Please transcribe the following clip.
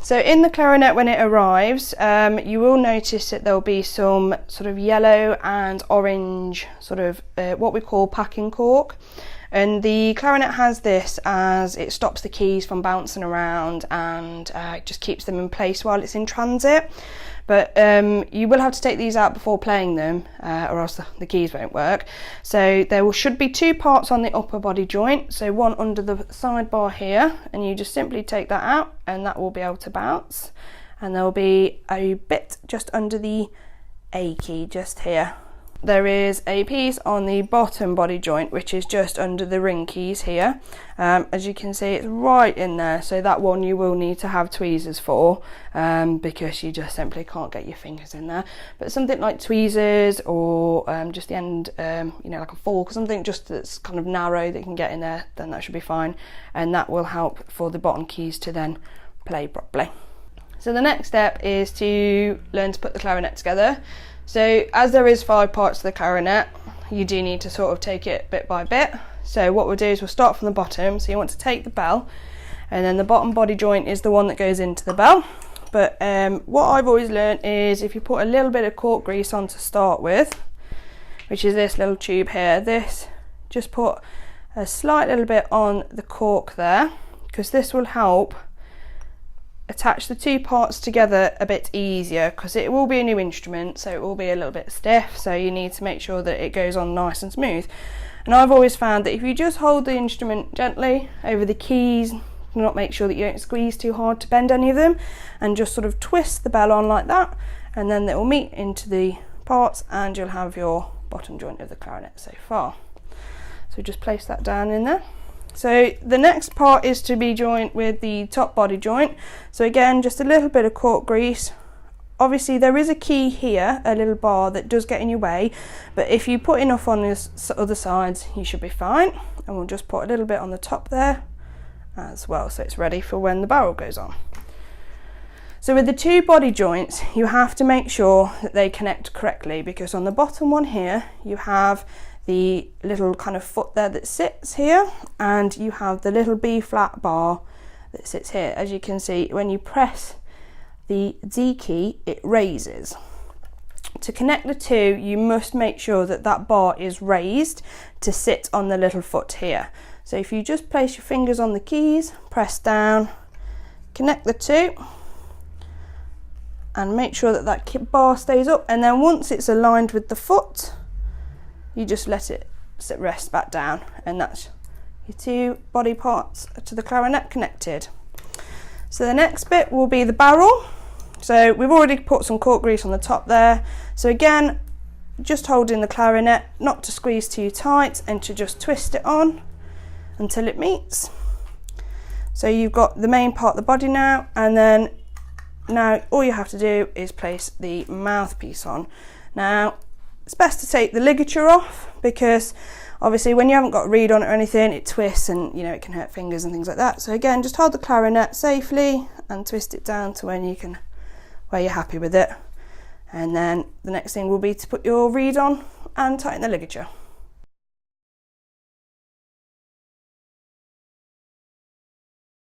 So in the clarinet, when it arrives, you will notice that there'll be some sort of yellow and orange sort of what we call packing cork. And the clarinet has this as it stops the keys from bouncing around and it just keeps them in place while it's in transit. But you will have to take these out before playing them or else the keys won't work. So there should be two parts on the upper body joint, so one under the sidebar here, and you just simply take that out and that will be able to bounce. And there'll be a bit just under the A key just here. There is a piece on the bottom body joint which is just under the ring keys here. As you can see, it's right in there, so that one you will need to have tweezers for because you just simply can't get your fingers in there. But something like tweezers or just the end, you know, like a fork or something just that's kind of narrow that you can get in there, then that should be fine, and that will help for the bottom keys to then play properly. So the next step is to learn to put the clarinet together. So as there is 5 parts to the clarinet, you do need to sort of take it bit by bit. So what we'll do is we'll start from the bottom. So you want to take the bell, and then the bottom body joint is the one that goes into the bell. But what I've always learned is if you put a little bit of cork grease on to start with, which is this little tube here, just put a slight little bit on the cork there, because this will help attach the 2 parts together a bit easier, because it will be a new instrument, so it will be a little bit stiff, so you need to make sure that it goes on nice and smooth. And I've always found that if you just hold the instrument gently over the keys, not make sure that you don't squeeze too hard to bend any of them, and just sort of twist the bell on like that, and then it will meet into the parts and you'll have your bottom joint of the clarinet so far. So just place that down in there. So the next part is to be joined with the top body joint. So again, just a little bit of cork grease. Obviously there is a key here, a little bar that does get in your way, but if you put enough on the other sides, you should be fine. And we'll just put a little bit on the top there as well, so it's ready for when the barrel goes on. So with the 2 body joints, you have to make sure that they connect correctly, because on the bottom one here, you have the little kind of foot there that sits here, and you have the little B flat bar that sits here. As you can see, when you press the D key, it raises. To connect the 2, you must make sure that that bar is raised to sit on the little foot here. So if you just place your fingers on the keys, press down, connect the 2, and make sure that that bar stays up, and then once it's aligned with the foot, you just let it rest back down, and that's your 2 body parts to the clarinet connected. So the next bit will be the barrel. So we've already put some cork grease on the top there. So again, just holding the clarinet, not to squeeze too tight, and to just twist it on until it meets. So you've got the main part of the body now, and then now all you have to do is place the mouthpiece on. Now it's best to take the ligature off, because obviously when you haven't got a reed on it or anything, it twists and, you know, it can hurt fingers and things like that. So again, just hold the clarinet safely and twist it down to where you're happy with it. And then the next thing will be to put your reed on and tighten the ligature.